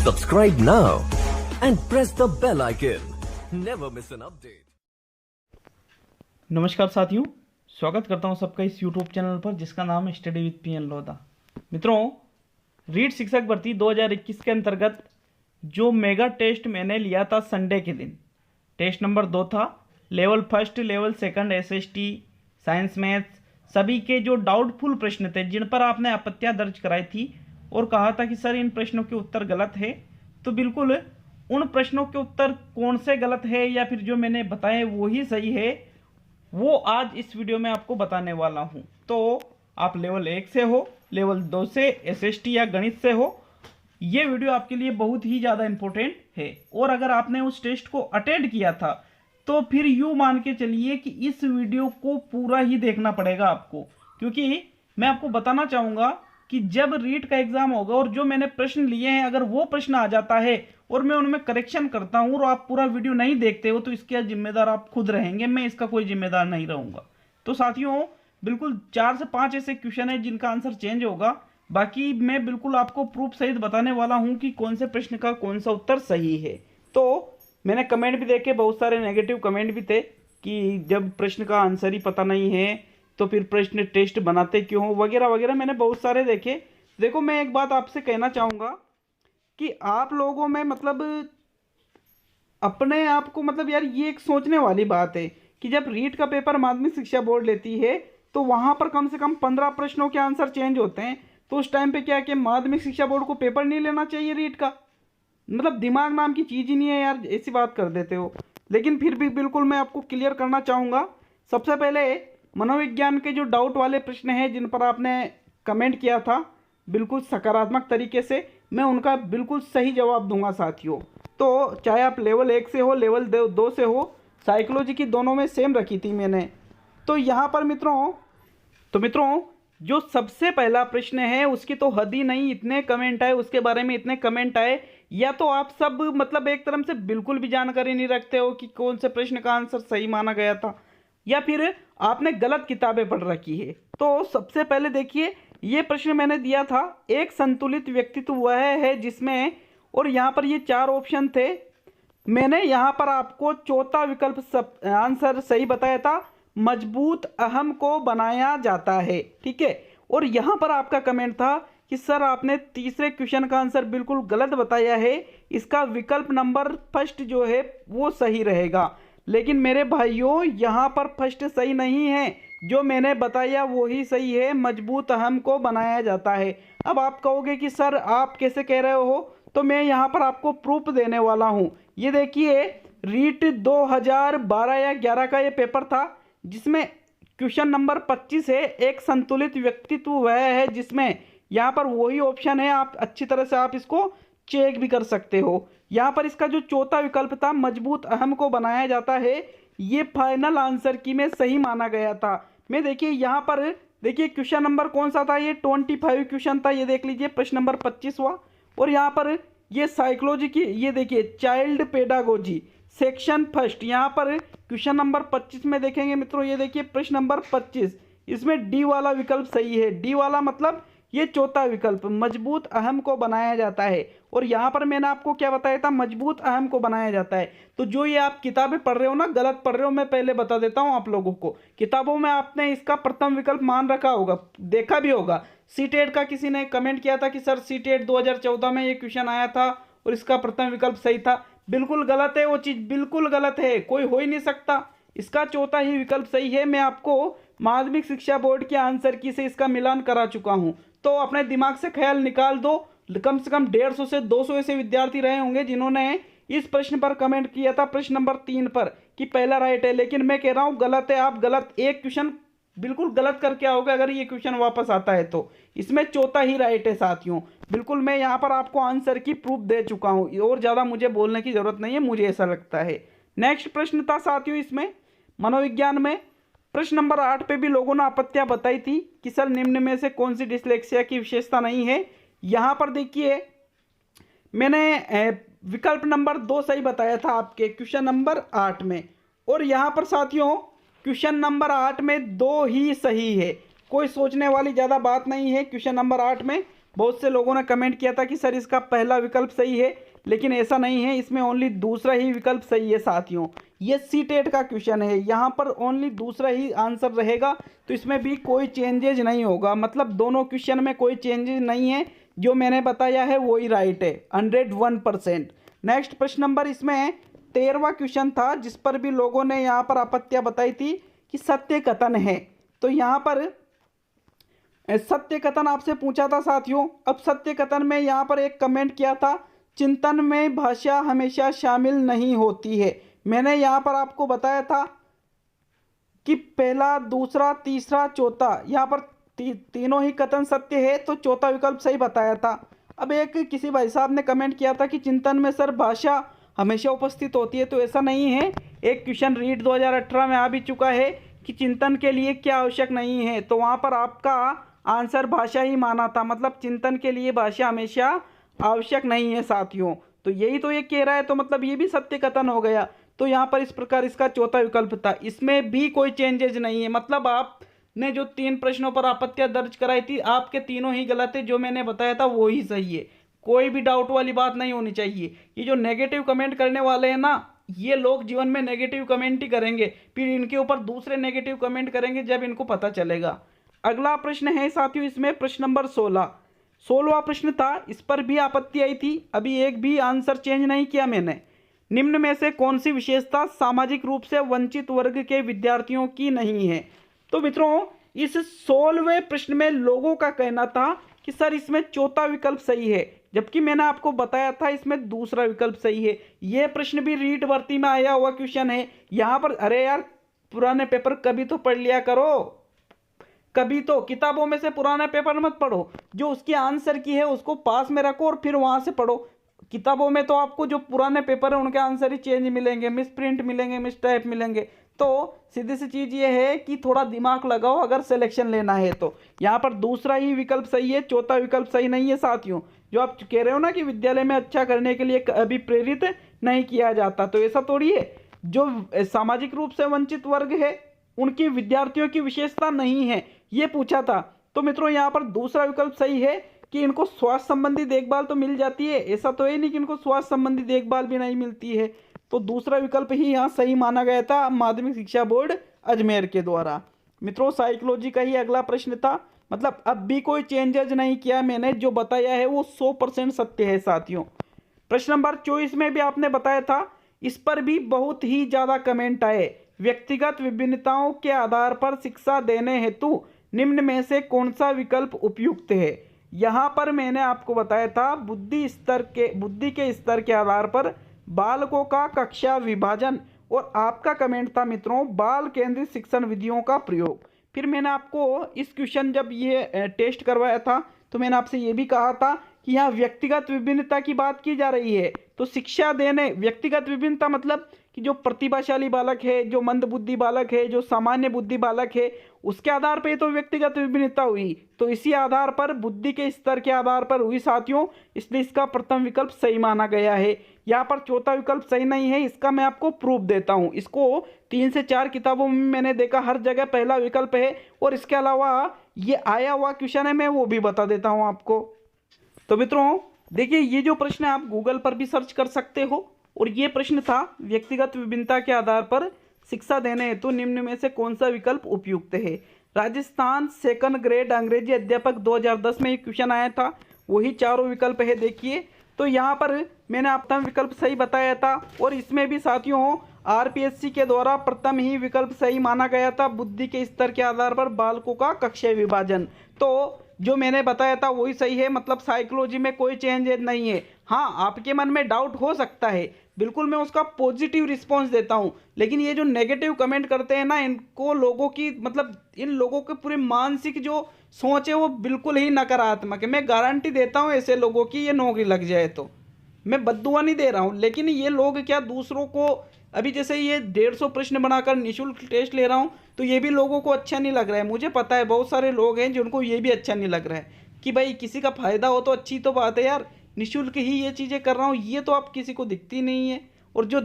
Subscribe now and press the bell icon. Never miss an update. नमस्कार साथियों, स्वागत करता हूं सबका इस YouTube चैनल पर जिसका नाम है स्टडी विद पीएन लोधा। मित्रों, रीट शिक्षक भर्ती 2021 के अंतर्गत जो मेगा टेस्ट मैंने लिया था संडे के दिन, टेस्ट नंबर 2 था। Level first, level second, SST, science, maths सभी के जो डाउटफुल प्रश्न थे जिन पर आपने आपत्तियां दर्ज कराई थी और कहा था कि सर इन प्रश्नों के उत्तर गलत है, तो बिल्कुल उन प्रश्नों के उत्तर कौन से गलत है या फिर जो मैंने बताए वो ही सही है, वो आज इस वीडियो में आपको बताने वाला हूं। तो आप लेवल 1 से हो, लेवल 2 से, एसएसटी या गणित से हो, ये वीडियो आपके लिए बहुत ही ज़्यादा इम्पोर्टेंट है। और अगर आपने उस टेस्ट को अटेंड किया था तो फिर यूँ मान के चलिए कि इस वीडियो को पूरा ही देखना पड़ेगा आपको, क्योंकि मैं आपको बताना चाहूँगा कि जब रीट का एग्जाम होगा और जो मैंने प्रश्न लिए हैं अगर वो प्रश्न आ जाता है और मैं उनमें करेक्शन करता हूँ और आप पूरा वीडियो नहीं देखते हो तो इसके जिम्मेदार आप खुद रहेंगे, मैं इसका कोई जिम्मेदार नहीं रहूँगा। तो साथियों, बिल्कुल 4 से 5 ऐसे क्वेश्चन है जिनका आंसर चेंज होगा, बाकी मैं बिल्कुल आपको प्रूफ सहित बताने वाला हूँ कि कौन से प्रश्न का कौन सा उत्तर सही है। तो मैंने कमेंट भी देखे, बहुत सारे नेगेटिव कमेंट भी थे कि जब प्रश्न का आंसर ही पता नहीं है तो फिर प्रश्न टेस्ट बनाते क्यों हो, वगैरह वगैरह मैंने बहुत सारे देखे। देखो, मैं एक बात आपसे कहना चाहूँगा कि आप लोगों में मतलब अपने आप को मतलब यार ये एक सोचने वाली बात है कि जब रीट का पेपर माध्यमिक शिक्षा बोर्ड लेती है तो वहाँ पर कम से कम 15 प्रश्नों के आंसर चेंज होते हैं। तो उस टाइम पे क्या कि माध्यमिक शिक्षा बोर्ड को पेपर नहीं लेना चाहिए रीट का? मतलब दिमाग नाम की चीज़ ही नहीं है यार, ऐसी बात कर देते हो। लेकिन फिर भी बिल्कुल मैं आपको क्लियर करना चाहूँगा। सबसे पहले मनोविज्ञान के जो डाउट वाले प्रश्न हैं जिन पर आपने कमेंट किया था बिल्कुल सकारात्मक तरीके से, मैं उनका बिल्कुल सही जवाब दूंगा साथियों। तो चाहे आप लेवल 1 से हो, लेवल 2 से हो, साइकोलॉजी की दोनों में सेम रखी थी मैंने। तो यहाँ पर मित्रों जो सबसे पहला प्रश्न है उसकी तो हद ही नहीं, इतने कमेंट आए उसके बारे में, इतने कमेंट आए। या तो आप सब मतलब एक तरफ से बिल्कुल भी जानकारी नहीं रखते हो कि कौन से प्रश्न का आंसर सही माना गया था, या फिर आपने गलत किताबें पढ़ रखी है। तो सबसे पहले देखिए, ये प्रश्न मैंने दिया था, एक संतुलित व्यक्तित्व वह है जिसमें, और यहाँ पर ये 4 ऑप्शन थे, मैंने यहाँ पर आपको चौथा विकल्प आंसर सही बताया था, मजबूत अहम को बनाया जाता है। ठीक है, और यहाँ पर आपका कमेंट था कि सर आपने तीसरे क्वेश्चन का आंसर बिल्कुल गलत बताया है, इसका विकल्प नंबर फर्स्ट जो है वो सही रहेगा। लेकिन मेरे भाइयों, यहाँ पर फर्स्ट सही नहीं है, जो मैंने बताया वो ही सही है, मजबूत अहम को बनाया जाता है। अब आप कहोगे कि सर आप कैसे कह रहे हो, तो मैं यहाँ पर आपको प्रूफ देने वाला हूँ। ये देखिए, रीट 2012 या 11 का ये पेपर था जिसमें क्वेश्चन नंबर 25 है, एक संतुलित व्यक्तित्व वह है जिसमें, यहाँ पर वही ऑप्शन है, आप अच्छी तरह से आप इसको चेक भी कर सकते हो। यहाँ पर इसका जो चौथा विकल्प था, मजबूत अहम को बनाया जाता है, ये फाइनल आंसर की में सही माना गया था। मैं देखिए यहाँ पर देखिए क्वेश्चन नंबर कौन सा था, ये 25 क्वेश्चन था, ये देख लीजिए प्रश्न नंबर 25वां। और यहाँ पर ये साइकोलॉजी की, ये देखिए चाइल्ड पेडागोजी सेक्शन फर्स्ट, यहाँ पर क्वेश्चन नंबर 25 में देखेंगे मित्रों, ये देखिए प्रश्न नंबर 25, इसमें डी वाला विकल्प सही है। डी वाला मतलब ये चौथा विकल्प, मजबूत अहम को बनाया जाता है। और यहाँ पर मैंने आपको क्या बताया था, मजबूत अहम को बनाया जाता है। तो जो ये आप किताबें पढ़ रहे हो ना, गलत पढ़ रहे हो, मैं पहले बता देता हूँ आप लोगों को। किताबों में आपने इसका प्रथम विकल्प मान रखा होगा, देखा भी होगा। सीटेट का किसी ने कमेंट किया था कि सर सीटेट 2014 में ये क्वेश्चन आया था और इसका प्रथम विकल्प सही था। बिल्कुल गलत है वो चीज़, बिल्कुल गलत है, कोई हो ही नहीं सकता। इसका चौथा ही विकल्प सही है। मैं आपको माध्यमिक शिक्षा बोर्ड के आंसर की से इसका मिलान करा चुका हूँ। तो अपने दिमाग से ख्याल निकाल दो, कम से कम 150 से 200 ऐसे विद्यार्थी रहे होंगे जिन्होंने इस प्रश्न पर कमेंट किया था, प्रश्न नंबर 3 पर, कि पहला राइट है। लेकिन मैं कह रहा हूँ गलत है, आप गलत एक क्वेश्चन बिल्कुल गलत करके आओगे अगर ये क्वेश्चन वापस आता है तो। इसमें चौथा ही राइट है साथियों। बिल्कुल मैं यहाँ पर आपको आंसर की प्रूफ दे चुका हूँ और ज़्यादा मुझे बोलने की ज़रूरत नहीं है, मुझे ऐसा लगता है। नेक्स्ट प्रश्न था साथियों इसमें मनोविज्ञान में, प्रश्न नंबर 8 पे भी लोगों ने आपत्तियां बताई थी कि सर निम्न में से कौन सी डिस्लेक्सिया की विशेषता नहीं है। यहाँ पर देखिए मैंने विकल्प नंबर 2 सही बताया था आपके क्वेश्चन नंबर 8 में, और यहाँ पर साथियों क्वेश्चन नंबर 8 में 2 ही सही है, कोई सोचने वाली ज़्यादा बात नहीं है। क्वेश्चन नंबर 8 में बहुत से लोगों ने कमेंट किया था कि सर इसका पहला विकल्प सही है, लेकिन ऐसा नहीं है, इसमें ओनली दूसरा ही विकल्प सही है साथियों। ये सीटेट का क्वेश्चन है, यहाँ पर ओनली दूसरा ही आंसर रहेगा, तो इसमें भी कोई चेंजेज नहीं होगा। मतलब दोनों क्वेश्चन में कोई चेंजेज नहीं है, जो मैंने बताया है वही राइट है 101%। नेक्स्ट प्रश्न नंबर इसमें 13वां क्वेश्चन था, जिस पर भी लोगों ने यहाँ पर आपत्तियां बताई थी कि सत्य कथन है। तो यहाँ पर सत्य कथन आपसे पूछा था साथियों। अब सत्य कथन में यहाँ पर एक कमेंट किया था, चिंतन में भाषा हमेशा शामिल नहीं होती है। मैंने यहाँ पर आपको बताया था कि पहला, दूसरा, तीसरा, चौथा, यहाँ पर तीनों ही कथन सत्य है, तो चौथा विकल्प सही बताया था। अब एक किसी भाई साहब ने कमेंट किया था कि चिंतन में सर भाषा हमेशा उपस्थित होती है, तो ऐसा नहीं है। एक क्वेश्चन रीट 2018 में आ भी चुका है कि चिंतन के लिए क्या आवश्यक नहीं है, तो वहाँ पर आपका आंसर भाषा ही माना था। मतलब चिंतन के लिए भाषा हमेशा आवश्यक नहीं है साथियों। तो यही तो ये कह रहा है, तो मतलब ये भी सत्य कथन हो गया। तो यहाँ पर इस प्रकार इसका चौथा विकल्प था, इसमें भी कोई चेंजेज नहीं है। मतलब आपने जो 3 प्रश्नों पर आपत्तियां दर्ज कराई थी, आपके तीनों ही गलत है, जो मैंने बताया था वो ही सही है। कोई भी डाउट वाली बात नहीं होनी चाहिए। ये जो नेगेटिव कमेंट करने वाले हैं ना, ये लोग जीवन में नेगेटिव कमेंट ही करेंगे, फिर इनके ऊपर दूसरे नेगेटिव कमेंट करेंगे जब इनको पता चलेगा। अगला प्रश्न है साथियों इसमें प्रश्न नंबर 16वां प्रश्न था, इस पर भी आपत्ति आई थी। अभी एक भी आंसर चेंज नहीं किया मैंने। निम्न में से कौन सी विशेषता सामाजिक रूप से वंचित वर्ग के विद्यार्थियों की नहीं है? तो मित्रों, इस 16वें प्रश्न में लोगों का कहना था कि सर इसमें चौथा विकल्प सही है, जबकि मैंने आपको बताया था इसमें दूसरा विकल्प सही है। यह प्रश्न भी रीट भर्ती में आया हुआ क्वेश्चन है। यहाँ पर अरे यार, पुराने पेपर कभी तो पढ़ लिया करो, कभी तो किताबों में से पुराना पेपर मत पढ़ो, जो उसकी आंसर की है उसको पास में रखो और फिर वहां से पढ़ो। किताबों में तो आपको जो पुराने पेपर है उनके आंसर ही चेंज मिलेंगे, मिस प्रिंट मिलेंगे, मिस टाइप मिलेंगे। तो सीधी सी चीज़ ये है कि थोड़ा दिमाग लगाओ अगर सिलेक्शन लेना है तो। यहाँ पर दूसरा ही विकल्प सही है, चौथा विकल्प सही नहीं है साथियों। जो आप कह रहे हो ना कि विद्यालय में अच्छा करने के लिए कभी प्रेरित नहीं किया जाता, तो ऐसा थोड़ी है। जो सामाजिक रूप से वंचित वर्ग है उनकी विद्यार्थियों की विशेषता नहीं है, ये पूछा था। तो मित्रों, यहाँ पर दूसरा विकल्प सही है कि इनको स्वास्थ्य संबंधी देखभाल तो मिल जाती है। ऐसा तो है नहीं कि इनको स्वास्थ्य संबंधी देखभाल भी नहीं मिलती है। तो दूसरा विकल्प ही यहाँ सही माना गया था माध्यमिक शिक्षा बोर्ड अजमेर के द्वारा। मित्रों, साइकोलॉजी का ही अगला प्रश्न था। मतलब अब भी कोई चेंजेज नहीं किया मैंने, जो बताया है वो 100% सत्य है साथियों। प्रश्न नंबर 24 में भी आपने बताया था, इस पर भी बहुत ही ज़्यादा कमेंट आए। व्यक्तिगत विभिन्नताओं के आधार पर शिक्षा देने हेतु निम्न में से कौन सा विकल्प उपयुक्त है? यहाँ पर मैंने आपको बताया था बुद्धि के स्तर के आधार पर बालकों का कक्षा विभाजन, और आपका कमेंट था मित्रों बाल केंद्रित शिक्षण विधियों का प्रयोग। फिर मैंने आपको इस क्वेश्चन जब ये टेस्ट करवाया था तो मैंने आपसे ये भी कहा था कि यहाँ व्यक्तिगत विभिन्नता की बात की जा रही है। तो शिक्षा देने, व्यक्तिगत विभिन्नता मतलब कि जो प्रतिभाशाली बालक है, जो मंदबुद्धि बालक है, जो सामान्य बुद्धि बालक है, उसके आधार पर तो व्यक्तिगत विभिन्नता हुई। तो इसी आधार पर बुद्धि के स्तर के आधार पर हुई साथियों, इसलिए इसका प्रथम विकल्प सही माना गया है। यहाँ पर चौथा विकल्प सही नहीं है, इसका मैं आपको प्रूफ देता हूँ। इसको 3 से 4 किताबों में मैंने देखा, हर जगह पहला विकल्प है। और इसके अलावा ये आया हुआ क्वेश्चन है, मैं वो भी बता देता हूँ आपको। तो मित्रों देखिए, ये जो प्रश्न है आप गूगल पर भी सर्च कर सकते हो। और ये प्रश्न था व्यक्तिगत विभिन्नता के आधार पर शिक्षा देने हेतु तो निम्न में से कौन सा विकल्प उपयुक्त है? राजस्थान 2nd ग्रेड अंग्रेजी अध्यापक 2010 में ये क्वेश्चन आया था, वही चारों विकल्प है देखिए। तो यहाँ पर मैंने प्रथम विकल्प सही बताया था, और इसमें भी साथियों आरपीएससी के द्वारा प्रथम ही विकल्प सही माना गया था, बुद्धि के स्तर के आधार पर बालकों का कक्षा विभाजन। तो जो मैंने बताया था वही सही है। मतलब साइकोलॉजी में कोई चेंज नहीं है। हाँ, आपके मन में डाउट हो सकता है, बिल्कुल मैं उसका पॉजिटिव रिस्पॉन्स देता हूँ, लेकिन ये जो नेगेटिव कमेंट करते हैं ना, इनको लोगों की मतलब इन लोगों के पूरे मानसिक जो सोच है वो बिल्कुल ही नकारात्मक है। मैं गारंटी देता हूँ ऐसे लोगों की ये नौकरी लग जाए, तो मैं बद्दुआ नहीं दे रहा हूँ, लेकिन ये लोग क्या दूसरों को, अभी जैसे ये 150 प्रश्न बनाकर निःशुल्क टेस्ट ले रहा हूँ, तो ये भी लोगों को अच्छा नहीं लग रहा है। मुझे पता है बहुत सारे लोग हैं जिनको ये भी अच्छा नहीं लग रहा है कि भाई किसी का फायदा हो तो अच्छी तो बात है यार, निःशुल्क ही ये चीज़ें कर रहा हूँ, ये तो आप किसी को दिखती नहीं है। और जो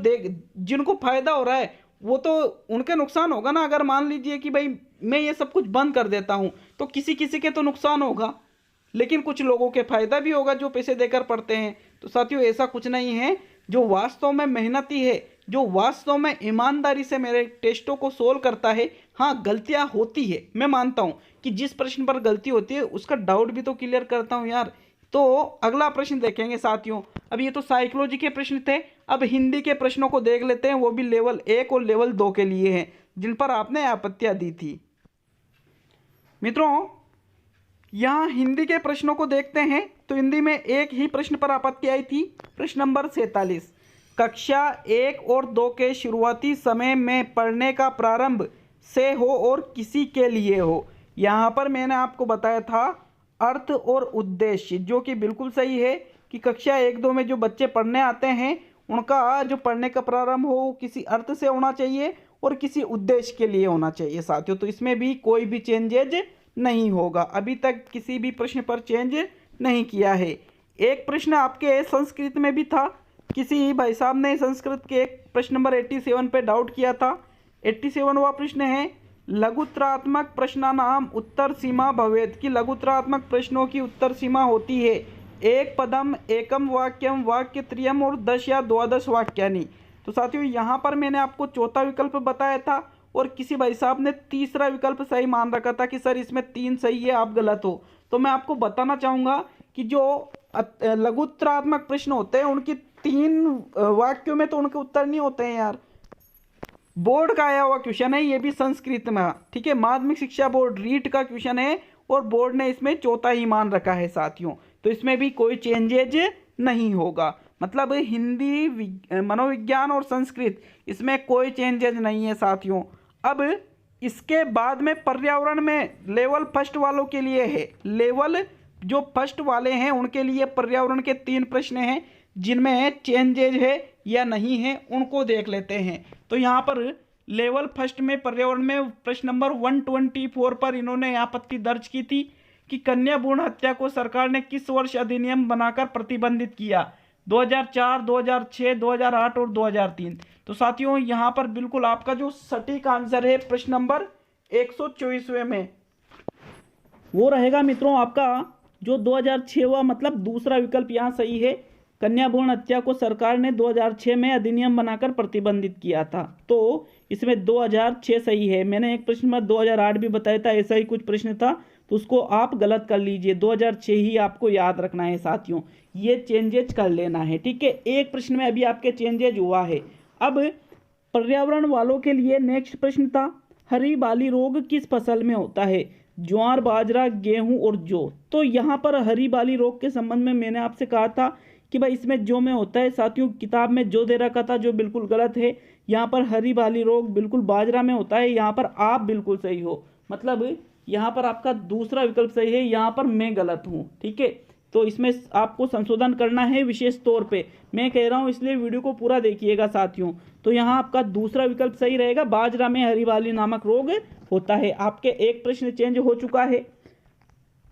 जिनको फायदा हो रहा है वो तो उनके नुकसान होगा ना। अगर मान लीजिए कि भाई मैं ये सब कुछ बंद कर देता हूँ तो किसी किसी के तो नुकसान होगा, लेकिन कुछ लोगों के फायदा भी होगा जो पैसे देकर पढ़ते हैं। तो साथियों ऐसा कुछ नहीं है। जो वास्तव में मेहनती है, जो वास्तव में ईमानदारी से मेरे टेस्टों को सोल्व करता है, हाँ गलतियां होती है, मैं मानता हूं कि जिस प्रश्न पर गलती होती है उसका डाउट भी तो क्लियर करता हूं यार। तो अगला प्रश्न देखेंगे साथियों। अब ये तो साइकोलॉजी के प्रश्न थे, अब हिंदी के प्रश्नों को देख लेते हैं, वो भी लेवल 1 और लेवल 2 के लिए हैं, जिन पर आपने आपत्तियां दी थी। मित्रों यहाँ हिंदी के प्रश्नों को देखते हैं। तो हिंदी में एक ही प्रश्न पर आपत्ति आई थी, प्रश्न नंबर 47, कक्षा 1 और 2 के शुरुआती समय में पढ़ने का प्रारंभ से हो और किसी के लिए हो। यहाँ पर मैंने आपको बताया था अर्थ और उद्देश्य, जो कि बिल्कुल सही है कि कक्षा 1-2 में जो बच्चे पढ़ने आते हैं उनका जो पढ़ने का प्रारंभ हो किसी अर्थ से होना चाहिए और किसी उद्देश्य के लिए होना चाहिए साथियों। तो इसमें भी कोई भी चेंजेज नहीं होगा, अभी तक किसी भी प्रश्न पर चेंज नहीं किया है। एक प्रश्न आपके संस्कृत में भी था, किसी भाई साहब ने संस्कृत के प्रश्न नंबर 87 पे डाउट किया था। 87वां प्रश्न है, लघुत्तरात्मक प्रश्नानाम उत्तर सीमा भवेत्, कि लघुत्तरात्मक प्रश्नों की उत्तर सीमा होती है एक पदम, एकम वाक्यम, वाक्य त्रयम और 10 या 12 वाक्यानि। तो साथियों यहाँ पर मैंने आपको चौथा विकल्प बताया था और किसी भाई साहब ने तीसरा विकल्प सही मान रखा था कि सर इसमें 3 सही है, आप गलत हो। तो मैं आपको बताना चाहूँगा कि जो लघुत्तरात्मक प्रश्न होते हैं उनकी 3 वाक्यों में तो उनके उत्तर नहीं होते हैं यार। बोर्ड का आया हुआ क्वेश्चन है, ये भी संस्कृत में, ठीक है, माध्यमिक शिक्षा बोर्ड रीट का क्वेश्चन है और बोर्ड ने इसमें चौथा ही मान रखा है साथियों। तो इसमें भी कोई चेंजेज नहीं होगा, मतलब हिंदी, मनोविज्ञान और संस्कृत इसमें कोई चेंजेज नहीं है साथियों। अब इसके बाद में पर्यावरण में लेवल फर्स्ट वालों के लिए है, लेवल जो फर्स्ट वाले हैं उनके लिए पर्यावरण के 3 प्रश्न हैं जिनमें चेंजेज है या नहीं है, उनको देख लेते हैं। तो यहाँ पर लेवल फर्स्ट में पर्यावरण में प्रश्न नंबर 124 पर इन्होंने आपत्ति दर्ज की थी कि कन्या भ्रूण हत्या को सरकार ने किस वर्ष अधिनियम बनाकर प्रतिबंधित किया, 2004, 2006, 2008 और 2003। तो साथियों यहाँ पर बिल्कुल आपका जो सटीक आंसर है प्रश्न नंबर 124वें में वो रहेगा मित्रों आपका जो 2006वां, मतलब दूसरा विकल्प यहाँ सही है। कन्या भ्रूण हत्या को सरकार ने 2006 में अधिनियम बनाकर प्रतिबंधित किया था, तो इसमें 2006 सही है। मैंने एक प्रश्न में 2008 भी बताया था, ऐसा ही कुछ प्रश्न था, तो उसको आप गलत कर लीजिए, 2006 ही आपको याद रखना है साथियों, ये चेंजेज कर लेना है, ठीक है। एक प्रश्न में अभी आपके चेंजेज हुआ है। अब पर्यावरण वालों के लिए नेक्स्ट प्रश्न था, हरी बाली रोग किस फसल में होता है, ज्वार, बाजरा, गेहूं और जौ। तो यहाँ पर हरी बाली रोग के संबंध में मैंने आपसे कहा था कि भाई इसमें जौ में होता है साथियों, किताब में जौ दे रखा था जो बिल्कुल गलत है। यहाँ पर हरी बाली रोग बिल्कुल बाजरा में होता है, यहाँ पर आप बिल्कुल सही हो, मतलब यहाँ पर आपका दूसरा विकल्प सही है, यहाँ पर मैं गलत हूँ, ठीक है। तो इसमें आपको संशोधन करना है विशेष तौर पे, मैं कह रहा हूँ, इसलिए वीडियो को पूरा देखिएगा साथियों। तो यहाँ आपका दूसरा विकल्प सही रहेगा, बाजरा में हरी बाली नामक रोग होता है। आपके एक प्रश्न चेंज हो चुका है।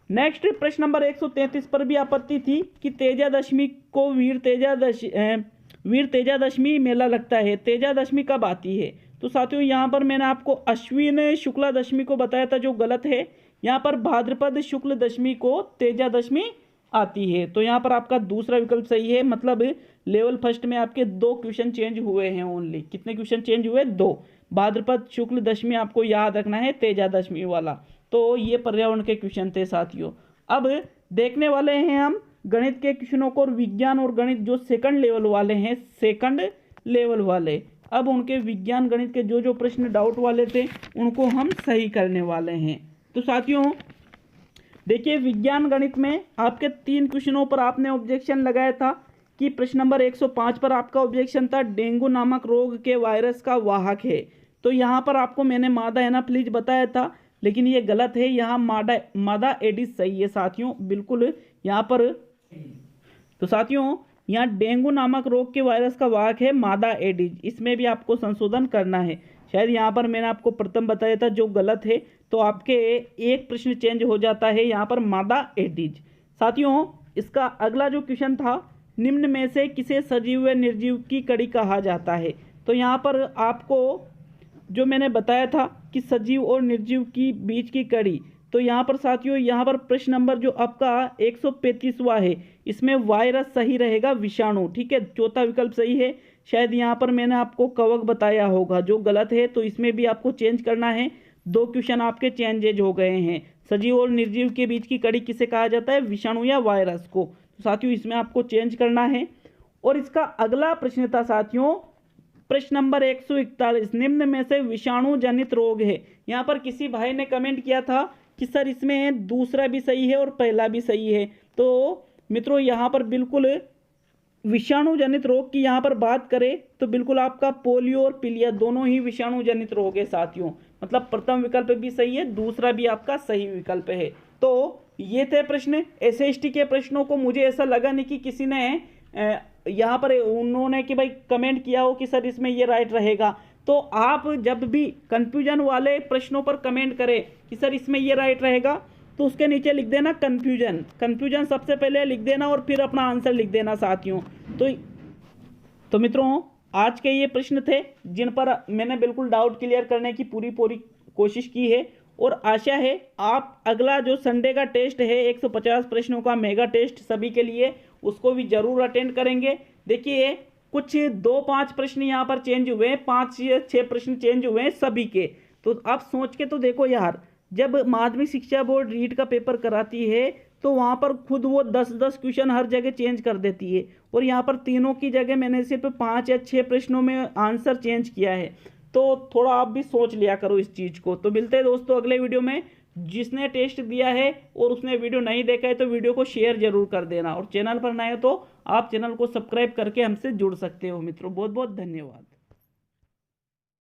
नेक्स्ट प्रश्न नंबर 133 पर भी आपत्ति थी कि तेजादशमी को वीर तेजादशमी मेला लगता है, तेजादशमी कब आती है। तो साथियों यहाँ पर मैंने आपको अश्विन शुक्ला दशमी को बताया था जो गलत है, यहाँ पर भाद्रपद शुक्ल दशमी को तेजादशमी आती है। तो यहाँ पर आपका दूसरा विकल्प सही है, मतलब लेवल फर्स्ट में आपके 2 क्वेश्चन चेंज हुए हैं ओनली। कितने क्वेश्चन चेंज हुए? 2। भाद्रपद शुक्ल दशमी आपको याद रखना है, तेजादशमी वाला। तो ये पर्यावरण के क्वेश्चन थे साथियों। अब देखने वाले हैं हम गणित के क्वेश्चनों को, और विज्ञान और गणित जो सेकंड लेवल वाले हैं, सेकंड लेवल वाले। अब उनके विज्ञान गणित के जो जो प्रश्न डाउट वाले थे उनको हम सही करने वाले हैं। तो साथियों देखिए, विज्ञान गणित में आपके 3 क्वेश्चनों पर आपने ऑब्जेक्शन लगाया था कि प्रश्न नंबर 105 पर आपका ऑब्जेक्शन था डेंगू नामक रोग के वायरस का वाहक है। तो यहाँ पर आपको मैंने मादा एनाफ्लीज बताया था, लेकिन ये गलत है, यहाँ मादा एडिस सही है साथियों, बिल्कुल यहाँ पर। तो साथियों यहाँ डेंगू नामक रोग के वायरस का वाहक है मादा एडिस, इसमें भी आपको संशोधन करना है। शायद यहाँ पर मैंने आपको प्रथम बताया था जो गलत है, तो आपके एक प्रश्न चेंज हो जाता है, यहाँ पर मादा एडिस। साथियों इसका अगला जो क्वेश्चन था, निम्न में से किसे सजीव व निर्जीव की कड़ी कहा जाता है। तो यहाँ पर आपको जो मैंने बताया था कि सजीव और निर्जीव की बीच की कड़ी, तो यहाँ पर साथियों, यहाँ पर प्रश्न नंबर जो आपका 135वां है, इसमें वायरस सही रहेगा, विषाणु, ठीक है। चौथा विकल्प सही है। शायद यहाँ पर मैंने आपको कवक बताया होगा जो गलत है, तो इसमें भी आपको चेंज करना है। 2 क्वेश्चन आपके चेंजेज हो गए हैं। सजीव और निर्जीव के बीच की कड़ी किसे कहा जाता है, विषाणु या वायरस को। तो साथियों इसमें आपको चेंज करना है। और इसका अगला प्रश्न था साथियों, प्रश्न नंबर 141, निम्न में से विषाणु जनित रोग है। यहाँ पर किसी भाई ने कमेंट किया था कि सर इसमें दूसरा भी सही है और पहला भी सही है। तो मित्रों यहाँ पर बिल्कुल विषाणु जनित रोग की यहाँ पर बात करें तो बिल्कुल आपका पोलियो और पीलिया दोनों ही विषाणु जनित रोग है साथियों। मतलब प्रथम विकल्प भी सही है, दूसरा भी आपका सही विकल्प है। तो ये थे प्रश्न। SST के प्रश्नों को मुझे ऐसा लगा नहीं कि किसी ने यहाँ पर उन्होंने कि भाई कमेंट किया हो कि सर इसमें ये राइट रहेगा। तो आप जब भी कंफ्यूजन वाले प्रश्नों पर कमेंट करें कि सर इसमें ये राइट रहेगा, तो उसके नीचे लिख देना कंफ्यूजन सबसे पहले लिख देना और फिर अपना आंसर लिख देना साथियों। तो मित्रों आज के ये प्रश्न थे जिन पर मैंने बिल्कुल डाउट क्लियर करने की पूरी कोशिश की है। और आशा है आप अगला जो संडे का टेस्ट है 150 प्रश्नों का मेगा टेस्ट सभी के लिए, उसको भी जरूर अटेंड करेंगे। देखिए कुछ 2-5 प्रश्न यहाँ पर चेंज हुए हैं, 5 या 6 प्रश्न चेंज हुए हैं सभी के। तो आप सोच के तो देखो यार, जब माध्यमिक शिक्षा बोर्ड रीट का पेपर कराती है तो वहाँ पर खुद वो 10-10 क्वेश्चन हर जगह चेंज कर देती है, और यहाँ पर तीनों की जगह मैंने सिर्फ 5 या 6 प्रश्नों में आंसर चेंज किया है। तो थोड़ा आप भी सोच लिया करो इस चीज़ को। तो मिलते हैं दोस्तों अगले वीडियो में। जिसने टेस्ट दिया है और उसने वीडियो नहीं देखा है तो वीडियो को शेयर जरूर कर देना, और चैनल पर नए हो तो आप चैनल को सब्सक्राइब करके हमसे जुड़ सकते हो मित्रों। बहुत बहुत धन्यवाद।